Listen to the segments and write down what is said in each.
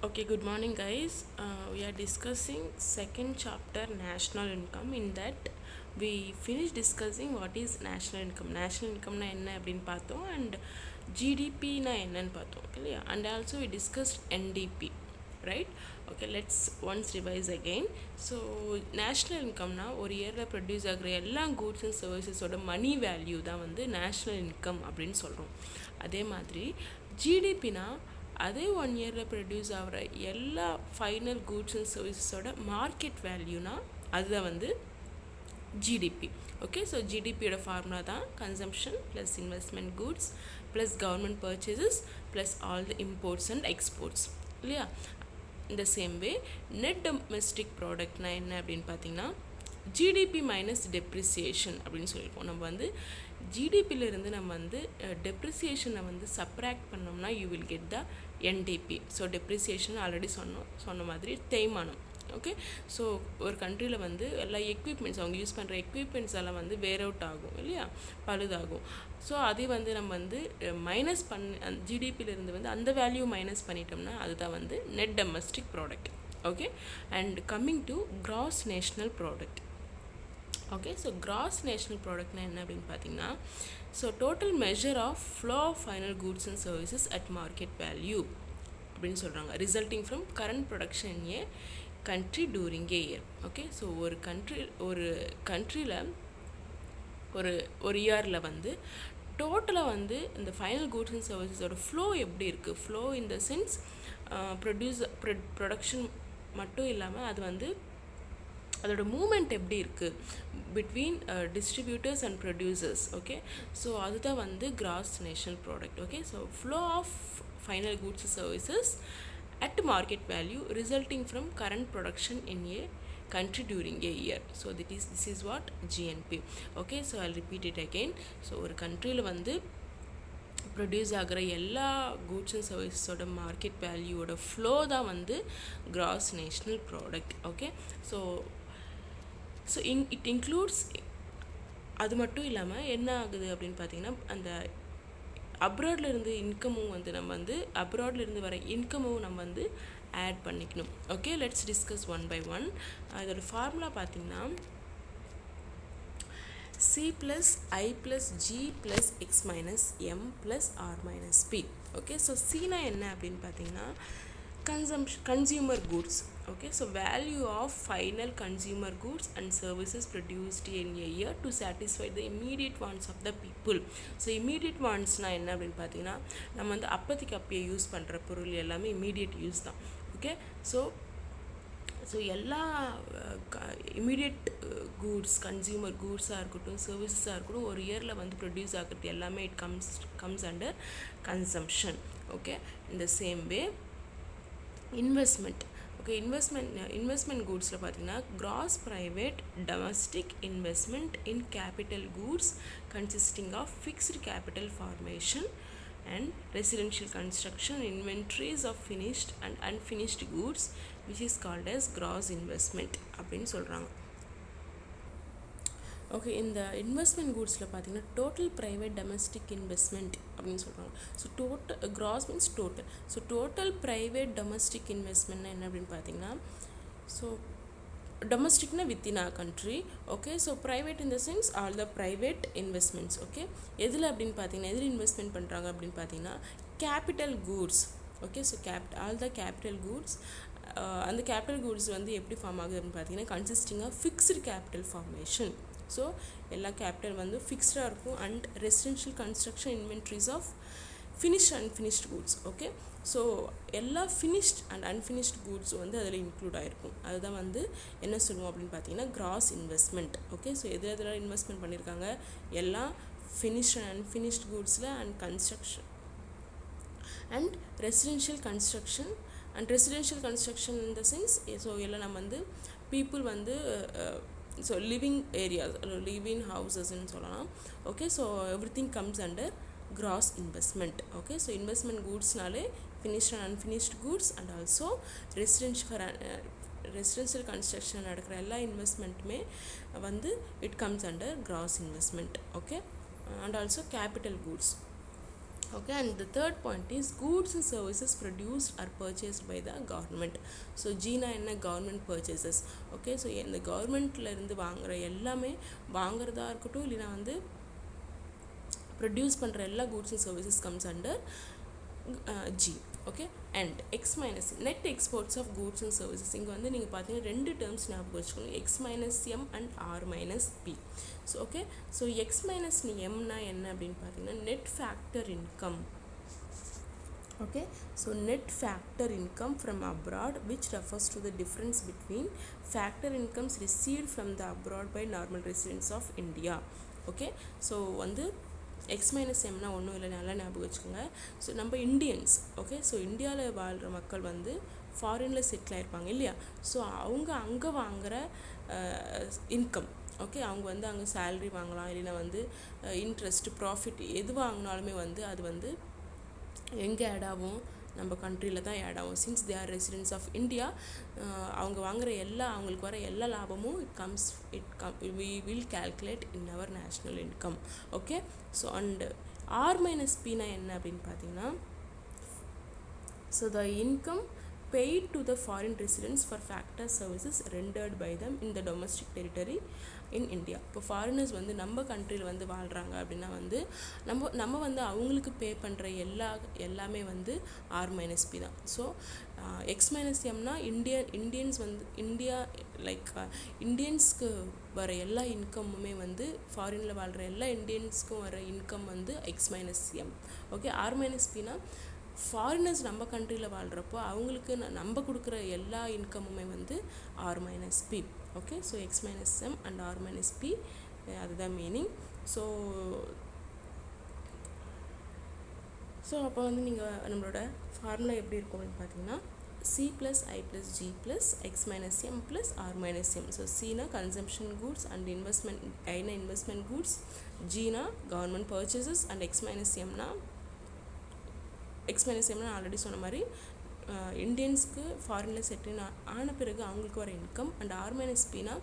Okay, good morning, guys. We are discussing second chapter national income. In that, we finished discussing what is national income. National income na enna அப்படினு பார்த்தோம் and GDP na என்னன்னு பார்த்தோம் இல்லையா and also we discussed NDP, right? Okay, let's once revise again. So national income na ஒரு இயர்ல produce ஆகிற எல்லா goods and servicesோட money value தான் வந்து நேஷ்னல் இன்கம் அப்படின்னு சொல்கிறோம். அதே மாதிரி ஜிடிபினா அதே 1 இயரில் ப்ரொடியூஸ் ஆகிற எல்லா ஃபைனல் கூட்ஸ் அண்ட் சர்வீசஸோட மார்க்கெட் வேல்யூனா அதுதான் வந்து ஜிடிபி. ஓகே, ஸோ ஜிடிபியோட ஃபார்முலா தான் consumption plus investment goods plus government purchases plus all the imports and exports இல்லையா. இந்த சேம் வே நெட் டொமெஸ்டிக் ப்ராடக்ட்னா என்ன அப்படின்னு பார்த்தீங்கன்னா ஜிடிபி மைனஸ் டெப்ரிசியேஷன் அப்படின்னு சொல்லியிருக்கோம். நம்ம வந்து ஜிடிபியிலிருந்து நம்ம வந்து டெப்ரிசியேஷனை வந்து சப்ராக்ட் பண்ணோம்னா you will get the NDB. So depreciation already சொன்ன மாதிரி தேய்மானம். ஓகே, ஸோ ஒரு கண்ட்ரியில் வந்து எல்லா எக்யூப்மெண்ட்ஸ் அவங்க யூஸ் பண்ணுற எக்யூப்மெண்ட்ஸ் எல்லாம் வந்து வேர் அவுட் ஆகும் இல்லையா, பழுதாகும். ஸோ அதை வந்து நம்ம வந்து மைனஸ் ஜிடிபியிலிருந்து வந்து அந்த வேல்யூ மைனஸ் பண்ணிட்டோம்னா அதுதான் வந்து net domestic product. Okay, and coming to gross national product. Okay, so gross national ப்ராடக்ட்னா என்ன அப்படின்னு பார்த்தீங்கன்னா so total measure of flow of final goods and services at market value அப்படின்னு சொல்கிறாங்க, resulting from current production in a country during a year. Okay, so ஒரு கண்ட்ரியில் ஒரு இயரில் வந்து டோட்டலாக வந்து இந்த ஃபைனல் கூட்ஸ் அண்ட் சர்வீசஸோட ஃப்ளோ எப்படி இருக்குது, flow in the sense production மட்டும் இல்லாமல் அது வந்து அதோட மூமெண்ட் எப்படி இருக்குது between distributors and producers. Okay, so அதுதான் வந்து gross national product. Okay, so flow of final goods services at market value resulting from current production in a country during a year. So this is what GNP. Okay, so I'll repeat it again. So ஒரு கண்ட்ரியில் வந்து produce ஆகிற எல்லா goods and சர்வீஸோட market வேல்யூவோட flow தான் வந்து cross national product. Okay, so it includes அது மட்டும் இல்லாமல் என்ன ஆகுது அப்படின்னு பார்த்தீங்கன்னா அந்த அப்ராட்லேருந்து இன்கமும் வந்து நம்ம வந்து அப்ராட்லேருந்து வர இன்கமும் நம்ம வந்து ஆட் பண்ணிக்கணும். Okay, let's discuss one by one. அதோட ஃபார்முலா பார்த்தீங்கன்னா C plus I plus G plus X minus M plus R minus P. Okay, so சீனா என்ன அப்படின்னு பார்த்தீங்கன்னா consumer goods. Okay, so value of final consumer goods and services produced in a year to satisfy the immediate wants of the people. So immediate வாண்ட்ஸ்னால் என்ன அப்படின்னு பார்த்தீங்கன்னா நம்ம வந்து அப்போதைக்கு அப்பயே யூஸ் பண்ணுற பொருள் எல்லாமே இமீடியட் யூஸ் தான். ஓகே, ஸோ எல்லா இமீடியட் கூட்ஸ் கன்சியூமர் கூட்ஸாக இருக்கட்டும் சர்வீசஸாக இருக்கட்டும் ஒரு இயரில் வந்து ப்ரொடியூஸ் ஆகிறது எல்லாமே it comes under consumption. Okay, இந்த same way investment. Okay, investment கூட்ஸில் பார்த்தீங்கன்னா gross private domestic investment in capital goods consisting of fixed capital formation and residential construction inventories of finished and unfinished goods which is called as gross investment அப்படின்னு சொல்கிறாங்க. Okay, இந்த investment கூட்ஸில் பார்த்தீங்கன்னா total private domestic investment அப்படின்னு சொல்கிறாங்க. So gross means total. So total private domestic இன்வெஸ்ட்மெண்ட்னா என்ன அப்படின்னு பார்த்தீங்கன்னா ஸோ டொமஸ்டிக்னா within our country. Okay, so private in the sense all the private investments. Okay, எதில் அப்படின்னு பார்த்தீங்கன்னா எதில் இன்வெஸ்ட்மெண்ட் பண்ணுறாங்க அப்படின்னு பார்த்தீங்கன்னா capital goods. Okay, so all the capital goods. அந்த கேபிட்டல் கூட்ஸ் வந்து எப்படி ஃபார்ம் ஆகுது அப்படின்னு பார்த்தீங்கன்னா consisting of fixed capital formation. So எல்லா கேபிட்டல் வந்து ஃபிக்ஸ்டாக இருக்கும் and residential construction inventories of finished and finished goods. Okay, so எல்லா ஃபினிஷ்ட் அண்ட் அன்ஃபினிஷ்ட் கூட்ஸ் வந்து அதில் இன்க்ளூட் ஆகிருக்கும். அதுதான் வந்து என்ன சொல்லுவோம் அப்படின்னு பார்த்தீங்கன்னா கிராஸ் இன்வெஸ்ட்மெண்ட். ஓகே, ஸோ எதில் இன்வெஸ்ட்மெண்ட் பண்ணியிருக்காங்க எல்லா ஃபினிஷ்ட் அண்ட் அன்ஃபினிஷ்ட் கூட்ஸில் and construction and residential construction in the sense so எல்லாம் நம்ம வந்து பீப்புள் வந்து ஸோ லிவிங் ஏரியாஸ் லிவிங் ஹவுசஸ்ன்னு சொல்லலாம். Okay, so everything comes under gross investment. Okay, so investment goods naale finished and unfinished goods and also residential construction நடக்கிற எல்லா இன்வெஸ்ட்மெண்ட்டுமே வந்து it comes under gross investment. Okay, and also capital goods. Okay, and the third point is goods and services produced or purchased by the government. So Jeena என்ன government purchases. Okay, so இந்த கவர்மெண்ட்லேருந்து வாங்குகிற எல்லாமே வாங்குறதா இருக்கட்டும் இல்லைனா வந்து ப்ரொடியூஸ் பண்ணுற எல்லா goods and services comes under G. Okay, and X minus net exports of goods and services. இங்கே வந்து நீங்கள் பார்த்தீங்கன்னா ரெண்டு டேர்ம்ஸ் ஞாபகம் வச்சுக்கணும், X minus M and R minus P. So okay, so X minus எம்னா என்ன அப்படின்னு பார்த்தீங்கன்னா net factor income. Okay, so net factor income from abroad, which refers to the difference between factor incomes received from the abroad by normal residents of India. Okay, so வந்து X minus எம்னா ஒன்றும் இல்லை, நல்லா ஞாபகம் வச்சுக்கோங்க. So நம்ம Indians, okay, so இந்தியாவில் வாழ்கிற மக்கள் வந்து ஃபாரினில் செட்டில் ஆகிருப்பாங்க இல்லையா. ஸோ அவங்க அங்கே வாங்குகிற இன்கம், ஓகே, அவங்க வந்து அங்கே சேல்ரி வாங்கலாம் இல்லைன்னா வந்து இன்ட்ரெஸ்ட் ப்ராஃபிட் எது வாங்கினாலுமே வந்து அது வந்து எங்கே ஆட் ஆகும், நம்ம கண்ட்ரியில் தான் ஆட் ஆகும். Since they are residents of India, அவங்க வாங்குகிற அவங்களுக்கு வர எல்லா லாபமும் we will calculate in our national income. Okay, so and R minus பினா என்ன அப்படின்னு பார்த்தீங்கன்னா, so the income paid to the foreign residents for factor services rendered by them in the domestic territory in India. இப்போ foreigners வந்து நம்ம கண்ட்ரியில் வந்து வாழ்கிறாங்க அப்படின்னா வந்து நம்ம வந்து அவங்களுக்கு பே பண்ணுற எல்லாமே வந்து ஆர் மைனஸ் பி தான். ஸோ எக்ஸ் மைனஸ் எம்னா இந்தியன்ஸ் வந்து இந்தியன்ஸ்க்கு வர எல்லா இன்கம்முமே வந்து ஃபாரினில் வாழ்கிற எல்லா இந்தியன்ஸ்க்கும் வர இன்கம் வந்து X minus M. Okay, R minus பினா ஃபாரினர்ஸ் நம்ம கண்ட்ரியில் வாழ்கிறப்போ அவங்களுக்கு நம்ம கொடுக்குற எல்லா இன்கமுமே வந்து R minus P. Okay, so X minus M and R minus P, அதுதான் மீனிங். ஸோ அப்போ வந்து நீங்கள் நம்மளோட ஃபார்முலா எப்படி இருக்கும் அப்படின்னு பார்த்தீங்கன்னா C plus I plus G plus X minus M plus R minus M. So C na consumption goods and investment, I na investment goods, G na government purchases and X minus M na X minus எம்னா already சொன்ன மாதிரி இந்தியன்ஸ்க்கு ஃபாரினில் settle ஆன பிறகு அவங்களுக்கு வர income, and R minus பினா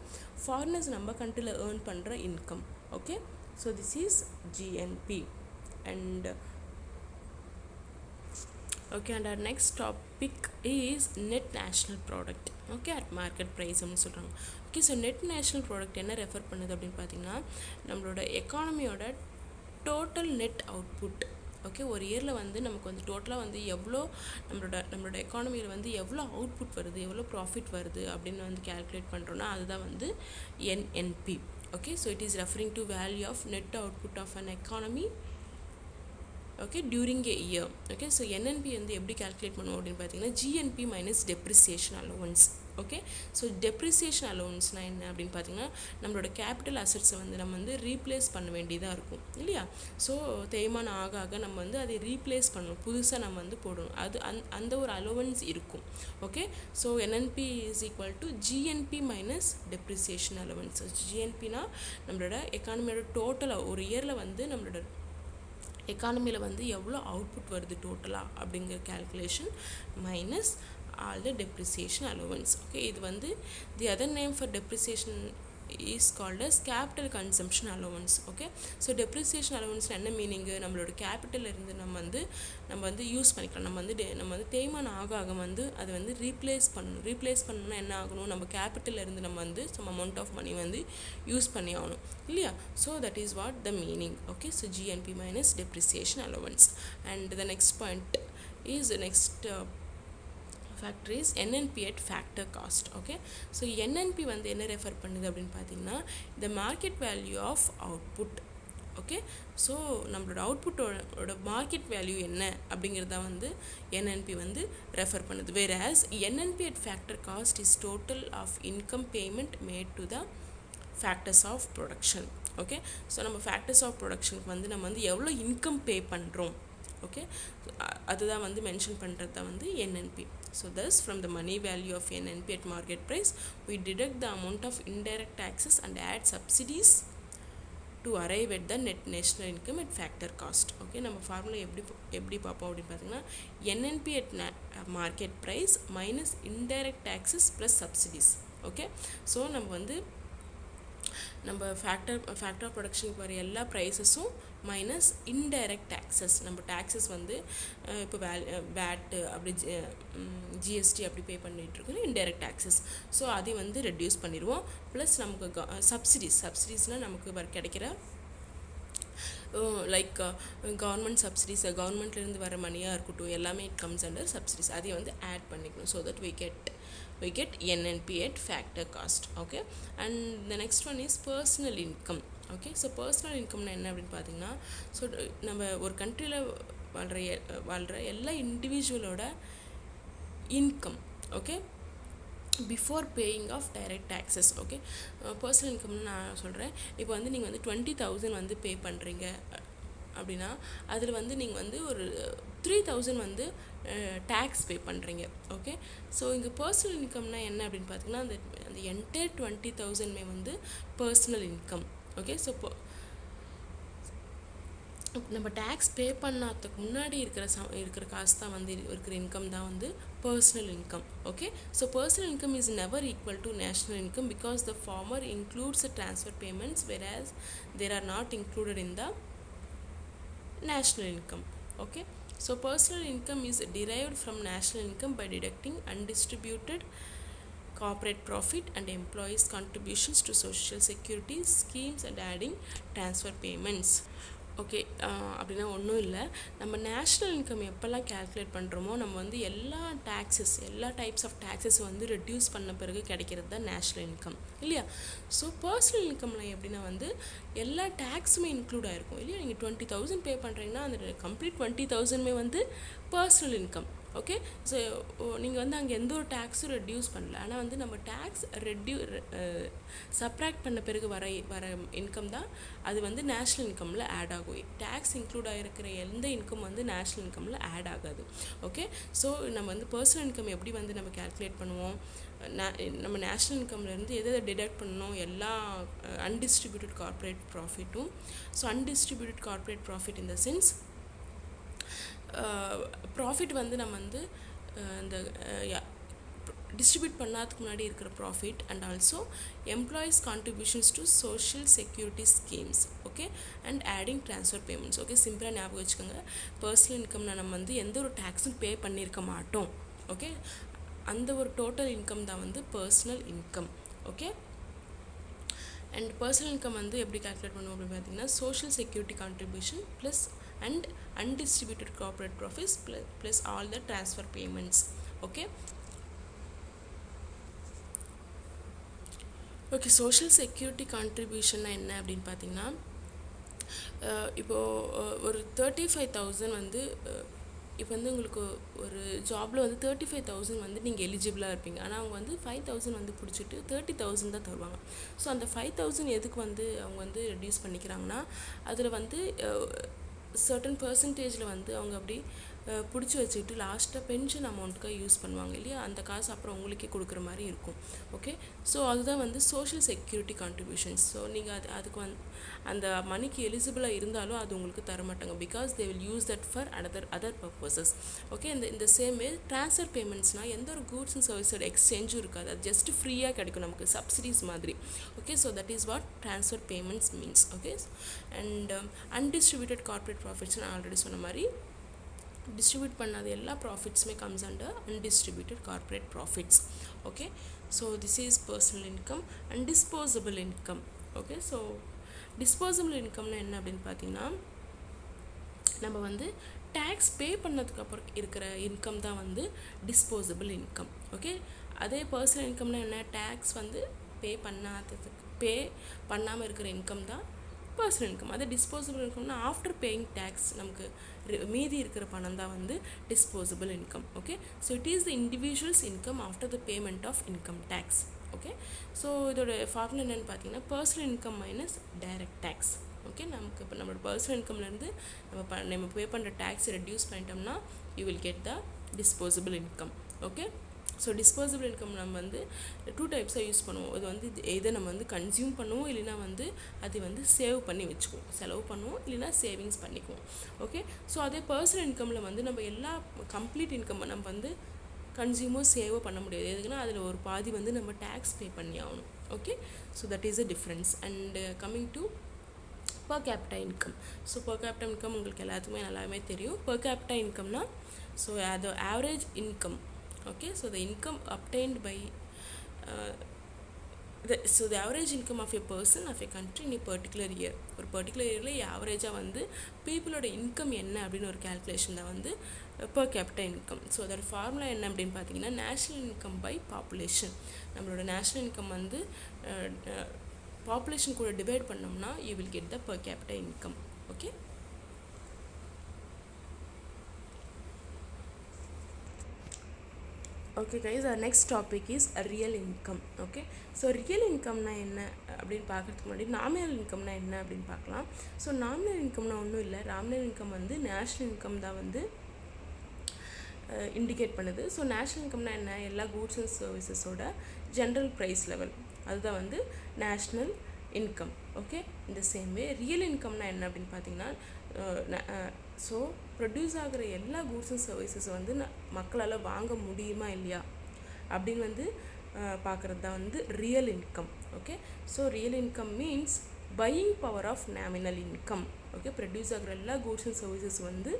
ஃபாரினர்ஸ் நம்ம கண்ட்ரியில் ஏர்ன் பண்ணுற income. Okay, so this is GNP. And okay, and our next topic is net national product. Okay, at market price அப்படின்னு சொல்கிறாங்க. Okay, so net national product என்ன refer பண்ணுது அப்படின்னு பார்த்தீங்கன்னா நம்மளோட எக்கானமியோட டோட்டல் நெட் அவுட்புட். ஓகே, ஒரு இயரில் வந்து நமக்கு வந்து டோட்டலாக வந்து எவ்வளோ நம்மளோட எக்கானமியில் வந்து எவ்வளோ அவுட்புட் வருது, எவ்வளோ ப்ராஃபிட் வருது அப்படின்னு வந்து கேல்குலேட் பண்ணுறோன்னா அதுதான் வந்து NNP. Okay, so it is referring to value of net output of an economy, okay, during a year. Okay, so NNP வந்து எப்படி கேல்குலேட் பண்ணுவோம் அப்படின்னு பார்த்தீங்கன்னா GNP minus depreciation allowance. Okay, so depreciation அலோவன்ஸ்னால் என்ன அப்படின்னு பார்த்தீங்கன்னா நம்மளோட கேபிட்டல் அசட்ஸை வந்து நம்ம வந்து ரீப்ளேஸ் பண்ண வேண்டியதாக இருக்கும் இல்லையா. ஸோ தேய்மானம் ஆக ஆக நம்ம வந்து அதை ரீப்ளேஸ் பண்ணணும், புதுசாக நம்ம வந்து போடணும், அது அந்த ஒரு அலோவன்ஸ் இருக்கும். Okay, so NNP is equal to GNP minus depreciation allowance. ஜிஎன்பினா நம்மளோட எக்கானமியோட டோட்டலாக ஒரு இயரில் வந்து நம்மளோட எக்கானமியில் வந்து எவ்வளோ அவுட்புட் வருது டோட்டலாக அப்படிங்கிற calculation minus all the depreciation allowance. Okay, இது வந்து the other name for depreciation is called as capital consumption allowance. Okay, so depreciation allowance என்ன மீனிங்கு, நம்மளோட கேபிட்டல் இருந்து நம்ம வந்து யூஸ் பண்ணிக்கலாம், நம்ம வந்து தேய்மானம் ஆக ஆக வந்து அதை வந்து ரீப்ளேஸ் பண்ணணும்னா என்ன ஆகணும், நம்ம கேபிட்டல் இருந்து நம்ம வந்து some amount of money வந்து யூஸ் பண்ணி ஆகணும் இல்லையா. So that is what the meaning. Okay, so GNB minus depreciation allowance. And the next point is factor is NNP at factor cost. Okay, so NNP வந்து என்ன refer பண்ணுது அப்படின்னு பார்த்தீங்கன்னா the market value of output. Okay, so நம்மளோட அவுட்புட்டோட market value என்ன அப்படிங்கிறத வந்து NNP வந்து ரெஃபர் பண்ணுது. whereas NNP at factor cost is total of income payment made to the factors of production. Okay, so நம்ம factors of productionக்கு வந்து நம்ம வந்து எவ்வளோ இன்கம் பே பண்ணுறோம், ஓகே, அதுதான் வந்து மென்ஷன் பண்ணுறது தான் வந்து NNP. So thus from the money value of NNP at market price we deduct the amount of indirect taxes and add subsidies to arrive at the net national income at factor cost. Okay, நம்ம formula எப்படி பார்ப்போம் அப்படின்னு பார்த்தீங்கன்னா NNP at market price minus indirect taxes plus subsidies. Okay, so நம்ம வந்து நம்ம factor of ப்ரொடக்ஷனுக்கு வர எல்லா ப்ரைஸஸும் மைனஸ் இன்டைரக்ட் டேக்ஸஸ். நம்ம டேக்ஸஸ் வந்து இப்போ வேட்டு அப்படி ஜிஎஸ்டி அப்படி பே பண்ணிகிட்ருக்கோம் இன்டைரக்ட் டேக்ஸஸ். ஸோ அதை வந்து ரெடியூஸ் பண்ணிடுவோம். ப்ளஸ் நமக்கு சப்சிடிஸ்னால் நமக்கு கிடைக்கிற லைக் கவர்மெண்ட் சப்சிடிஸ், கவர்மெண்ட்லேருந்து வர மணியாக இருக்கட்டும், எல்லாமே இட் கம்ஸ் அண்டர் சப்சிடிஸ். அதை வந்து ஆட் பண்ணிக்கணும். So that we get NNP at factor cost. Okay, and the next one is personal income. Okay, so personal income என்ன அப்படின்னு பார்த்தீங்கன்னா, ஸோ நம்ம ஒரு கண்ட்ரியில் வாழ்கிற எல்லா இண்டிவிஜுவலோட income, okay, before paying of direct taxes. Okay, personal இன்கம்னு நான் சொல்கிறேன். இப்போ வந்து நீங்கள் வந்து 20,000 வந்து பே பண்ணுறீங்க அப்படின்னா அதில் வந்து நீங்கள் வந்து ஒரு 3,000 வந்து டேக்ஸ் பே பண்ணுறீங்க. ஓகே, ஸோ இங்கே பர்சனல் இன்கம்னா என்ன அப்படின்னு பார்த்தீங்கன்னா, அந்த என்டையர் 20,000மே வந்து பர்சனல் இன்கம். ஓகே, ஸோ நம்ம டேக்ஸ் பே பண்ணாததுக்கு முன்னாடி இருக்கிற காசு தான் வந்து இருக்கிற இன்கம் தான் வந்து personal income. Okay, so personal income is never equal to national income because the former includes the transfer payments whereas they are not included in the national income. Okay, so personal income is derived from national income by deducting undistributed corporate profit and employees contributions to social security schemes and adding transfer payments. Okay, அப்படின்னா ஒன்றும் இல்லை. நம்ம national income எப்போல்லாம் calculate பண்ணுறோமோ நம்ம வந்து எல்லா types of taxes வந்து ரெடியூஸ் பண்ண பிறகு கிடைக்கிறது தான் நேஷ்னல் இன்கம் இல்லையா. ஸோ பர்சனல் இன்கமில் எப்படின்னா வந்து எல்லா டேக்ஸுமே இன்க்ளூட் ஆகிருக்கும் இல்லையா. நீங்கள் 20,000 பே பண்ணுறீங்கன்னா அந்த கம்ப்ளீட் 20,000மே வந்து பர்சனல் இன்கம். ஓகே, ஸோ நீங்கள் வந்து அங்கே எந்த ஒரு டேக்ஸும் ரெடியூஸ் பண்ணல. ஆனால் வந்து நம்ம டேக்ஸ் சப்ராக்ட் பண்ண பிறகு வர இன்கம் தான் அது வந்து நேஷ்னல் இன்கமில் ஆட் ஆகும். டேக்ஸ் இன்க்ளூட் ஆகிருக்கிற எந்த இன்கம் வந்து நேஷ்னல் இன்கமில் ஆட் ஆகாது. ஓகே, ஸோ நம்ம வந்து பர்சனல் இன்கம் எப்படி வந்து நம்ம கேல்குலேட் பண்ணுவோம், நம்ம நேஷ்னல் இன்கம்லேருந்து எதை டிடக்ட் பண்ணணும், எல்லா அன்டிஸ்ட்ரிபியூட்டட் கார்ப்பரேட் ப்ராஃபிட்டும். So undistributed corporate profit in the sense profit வந்து நம்ம வந்து இந்த டிஸ்ட்ரிபியூட் பண்ணாததுக்கு முன்னாடி இருக்கிற profit and also employees contributions to social security schemes. Okay, and adding transfer payments. Okay, சிம்பிளாக ஞாபகம் வச்சுக்கோங்க. பர்சனல் இன்கம்னா நம்ம வந்து எந்த ஒரு டேக்ஸும் பே பண்ணியிருக்க மாட்டோம். ஓகே, அந்த ஒரு டோட்டல் இன்கம் தான் வந்து personal income. Okay, and personal income வந்து எப்படி கால்குலேட் பண்ணுவோம் அப்படின்னு பார்த்தீங்கன்னா, social security contribution plus and undistributed corporate profits plus all the transfer payments. Okay, social security contribution என்ன அப்படின்னு பார்த்தீங்கன்னா, இப்போது ஒரு 35,000 வந்து இப்போ வந்து உங்களுக்கு ஒரு ஜாபில் வந்து 35,000 வந்து நீங்கள் எலிஜிபிளாக இருப்பீங்க. ஆனால் அவங்க வந்து 5,000 வந்து பிடிச்சிட்டு 30,000 தான் தருவாங்க. ஸோ அந்த 5,000 எதுக்கு வந்து அவங்க வந்து ரெடியூஸ் பண்ணிக்கிறாங்கன்னா, அதில் வந்து சர்டன் பர்சன்டேஜில் வந்து அவங்க அப்படி பிடிச்சி வச்சுக்கிட்டு லாஸ்ட்டாக பென்ஷன் அமௌண்ட்டுக்காக யூஸ் பண்ணுவாங்க இல்லையா. அந்த காசு அப்புறம் உங்களுக்கே கொடுக்குற மாதிரி இருக்கும். ஓகே, ஸோ அதுதான் வந்து சோஷியல் செக்யூரிட்டி கான்ட்ரிபியூஷன்ஸ். ஸோ நீங்கள் அதுக்கு அந்த மணிக்கு எலிஜிபிளாக இருந்தாலும் அது உங்களுக்கு தர மாட்டாங்க because they will use that for other purposes. Okay, இந்த சேம் வே ட்ரான்ஸ்ஃபர் பேமெண்ட்ஸ்னால் எந்த ஒரு கூட்ஸ் அண்ட் சர்வீஸோட எக்ஸ்சேஞ்சும் இருக்காது. அது ஜஸ்ட் ஃப்ரீயாக கிடைக்கும் நமக்கு, சப்சிடிஸ் மாதிரி. Okay, so that is what transfer payments means. Okay, and undistributed corporate profits நான் ஆல்ரெடி சொன்ன மாதிரி டிஸ்ட்ரிபியூட் பண்ணாத எல்லா ப்ராஃபிட்ஸுமே comes under undistributed corporate profits. Okay, so this is personal income and disposable income. Okay, so disposable இன்கம்னா என்ன அப்படின்னு பார்த்தீங்கன்னா, நம்ம வந்து டேக்ஸ் பே பண்ணதுக்கப்புறம் இருக்கிற இன்கம் தான் வந்து டிஸ்போசபிள் இன்கம். ஓகே, அதே பர்சனல் இன்கம்னா என்ன, டேக்ஸ் வந்து பே பண்ணாமல் இருக்கிற இன்கம் தான் பர்சனல் இன்கம். அதே டிஸ்போசபிள் இன்கம்னா ஆஃப்டர் பேயிங் டேக்ஸ் நமக்கு மீதி இருக்கிற பணம் தான் வந்து disposable income. Okay, so it is the individual's income after the payment of income tax. Okay, so இதோட ஃபார்முலா என்னென்னு பார்த்தீங்கன்னா, personal income minus direct tax. Okay, நமக்கு இப்போ நம்மளோட பர்சனல் இன்கம்லேருந்து நம்ம பே பண்ணுற டேக்ஸ் ரெடியூஸ் பண்ணிட்டோம்னா you will get the disposable income. Okay, so disposable income நம்ம வந்து 2 டைப்ஸாக யூஸ் பண்ணுவோம். அது வந்து எதை நம்ம வந்து கன்சியூம் பண்ணுவோம், இல்லைனா வந்து அது வந்து சேவ் பண்ணி வச்சுக்குவோம், செலவு பண்ணுவோம், இல்லைனா சேவிங்ஸ் பண்ணிக்குவோம். ஓகே, ஸோ அதே பர்சனல் இன்கமில் வந்து நம்ம எல்லா கம்ப்ளீட் இன்கம் நம்ம வந்து கன்சியூமோ சேவோ பண்ண முடியாது. எதுக்குன்னா அதில் ஒரு பாதி வந்து நம்ம டேக்ஸ் பே பண்ணி ஆகணும். Okay, so that is a difference. And coming to per capita income. So per capita income உங்களுக்கு எல்லாத்துக்குமே நல்லாவே தெரியும். Per capita incomeனா so the average income. Okay, so the income obtained by the average income of a person of a country in a particular year. ஒரு particular இயரில் ஆவரேஜாக வந்து பீப்புளோட income என்ன அப்படின்னு ஒரு கேல்குலேஷன் தான் வந்து per capita income. ஸோ அதோட ஃபார்முலா என்ன அப்படின்னு பார்த்தீங்கன்னா நேஷ்னல் இன்கம் பை பாப்புலேஷன். நம்மளோட நேஷ்னல் இன்கம் வந்து பாப்புலேஷன் கூட டிவைட் பண்ணோம்னா you will get the per capita income. Okay, okay guys, our next topic is real income. Okay, so real இன்கம்னா என்ன அப்படின்னு பார்க்கறதுக்கு முன்னாடி நாமினல் இன்கம்னா என்ன அப்படின்னு பார்க்கலாம். ஸோ நாமினல் இன்கம்னா ஒன்றும் இல்லை, நாமினல் இன்கம் வந்து நேஷ்னல் இன்கம் தான் வந்து இண்டிகேட் பண்ணுது. ஸோ நேஷ்னல் இன்கம்னா என்ன, எல்லா கூட்ஸ் அண்ட் சர்வீசஸோட ஜென்ரல் ப்ரைஸ் லெவல், அதுதான் வந்து நேஷ்னல் இன்கம். ஓகே, இந்த சேம் வே ரியல் இன்கம்னா என்ன அப்படின்னு பார்த்தீங்கன்னா ஸோ ப்ரொடியூஸ் ஆகிற எல்லா கூட்ஸ் அண்ட் சர்வீசஸ் வந்து மக்களால் வாங்க முடியுமா இல்லையா அப்படின்னு வந்து பார்க்குறது தான் வந்து real income. Okay, so real income means buying power of nominal income. Okay, produce ஆகிற எல்லா கூட்ஸ் அண்ட் சர்வீசஸ் வந்து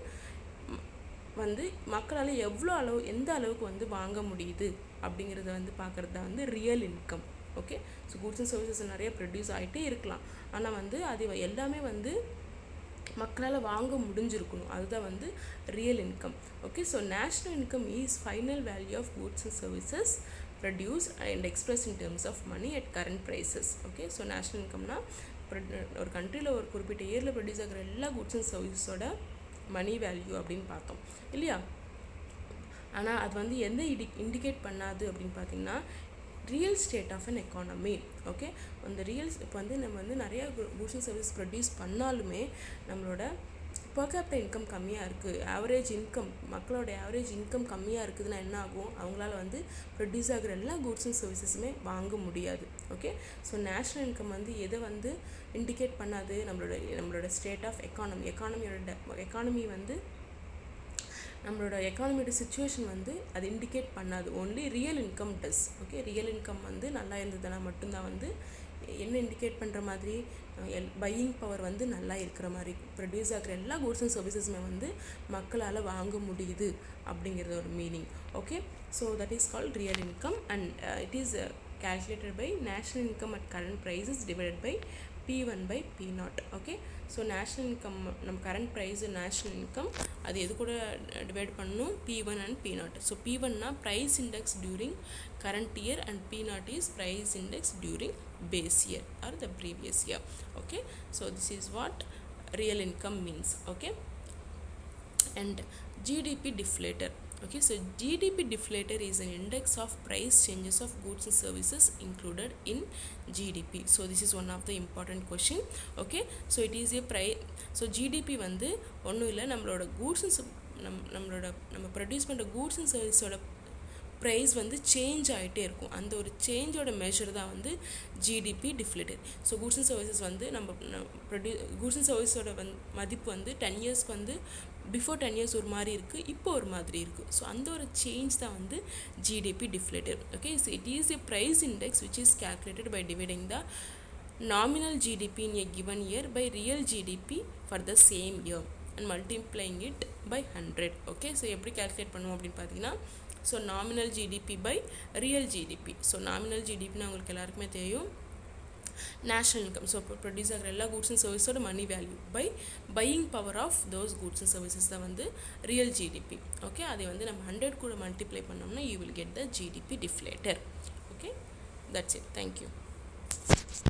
மக்களால் எவ்வளோ அளவு எந்த அளவுக்கு வந்து வாங்க முடியுது அப்படிங்கிறத வந்து பார்க்குறது தான் வந்து real income. Okay, so goods and services நிறைய ப்ரொடியூஸ் ஆகிட்டே இருக்கலாம், ஆனால் வந்து அது எல்லாமே வந்து மக்களால் வாங்க முடிஞ்சிருக்கணும், அதுதான் வந்து real income. Okay, so national income is final value of goods and services produce and express in terms of money at current prices. Okay, so national இன்கம்னா ஒரு கண்ட்ரியில் ஒரு குறிப்பிட்ட இயரில் ப்ரொடியூஸ் ஆகிற எல்லா கூட்ஸ் அண்ட் சர்வீஸோட மணி வேல்யூ அப்படின்னு பார்த்தோம் இல்லையா. ஆனால் அது வந்து எந்த இண்டிகேட் பண்ணாது அப்படின்னு பார்த்தீங்கன்னா real state of an economy. Okay, அந்த இப்போ வந்து நம்ம வந்து நிறையா கூட்ஸ் அண்ட் சர்வீஸ் ப்ரொடியூஸ் பண்ணாலுமே நம்மளோட per capita இன்கம் கம்மியாக இருக்குது, ஆவரேஜ் இன்கம் மக்களோட ஆவரேஜ் இன்கம் கம்மியாக இருக்குதுன்னா என்ன ஆகும், அவங்களால வந்து ப்ரொடியூஸ் ஆகிற எல்லா கூட்ஸ் அண்ட் சர்வீசஸுமே வாங்க முடியாது. ஓகே, ஸோ நேஷ்னல் இன்கம் வந்து எதை வந்து இண்டிகேட் பண்ணாது, நம்மளோட ஸ்டேட் ஆஃப் எக்கானமி வந்து நம்மளோட எக்கானமியோட சிச்சுவேஷன் வந்து அது இண்டிகேட் பண்ணாது, ஓன்லி ரியல் இன்கம் டஸ். ஓகே, ரியல் இன்கம் வந்து நல்லா இருந்ததுன்னா மட்டும்தான் வந்து என்ன இண்டிகேட் பண்ணுற மாதிரி பையிங் பவர் வந்து நல்லா இருக்கிற மாதிரி, ப்ரொடியூஸ் ஆகிற எல்லா கூட்ஸ் அண்ட் சர்வீசஸுமே வந்து மக்களால் வாங்க முடியுது அப்படிங்கிறது ஒரு meaning. Okay, so that is called real income and it is calculated by national income at current prices divided by P1 by P0. Okay, so national income நம்ம கரண்ட் ப்ரைஸ் நேஷ்னல் இன்கம் அது எது கூட divide பண்ணணும், P1 and P0. So P1னா price index during current year and P0 is price index during base year or the previous year. Okay, so this is what real income means. Okay, and GDP deflator. Okay, so GDP deflator is an index of price changes of goods and services included in GDP. So this is one of the important question. Okay, so it is a price. So GDP வந்து ஒன்றும் இல்லை, நம்மளோட goods நம்ம produce பண்ணுற goods and சர்வீஸோட price வந்து change ஆகிட்டே இருக்கும், அந்த ஒரு சேஞ்சோட மெஷர் தான் வந்து GDP deflator. So goods and services வந்து கூட்ஸ் அண்ட் சர்வீஸோட மதிப்பு வந்து 10 இயர்ஸ்க்கு வந்து பிஃபோர் 10 இயர்ஸ் ஒரு மாதிரி இருக்குது, இப்போ ஒரு மாதிரி இருக்குது. ஸோ அந்த ஒரு சேஞ்ச் தான் வந்து GDP deflator. Okay, so it is a price index which is calculated by dividing the nominal GDP in a given year by real GDP for the same year and multiplying it by 100. Okay, so எப்படி calculate பண்ணுவோம் அப்படின்னு பார்த்தீங்கன்னா so nominal GDP by real GDP. So nominal ஜிடிபின்னு உங்களுக்கு எல்லாருக்குமே தெரியும் national income. So produce ஆகிற எல்லா கூட்ஸ் அண்ட் சர்வீஸோட money value by buying power of those goods and services தான் வந்து ரியல் ஜிடிபி. ஓகே, அதை வந்து நம்ம 100 கூட மல்டிப்ளை பண்ணோம்னா you will get the GDP deflator. Okay, that's it. Thank you.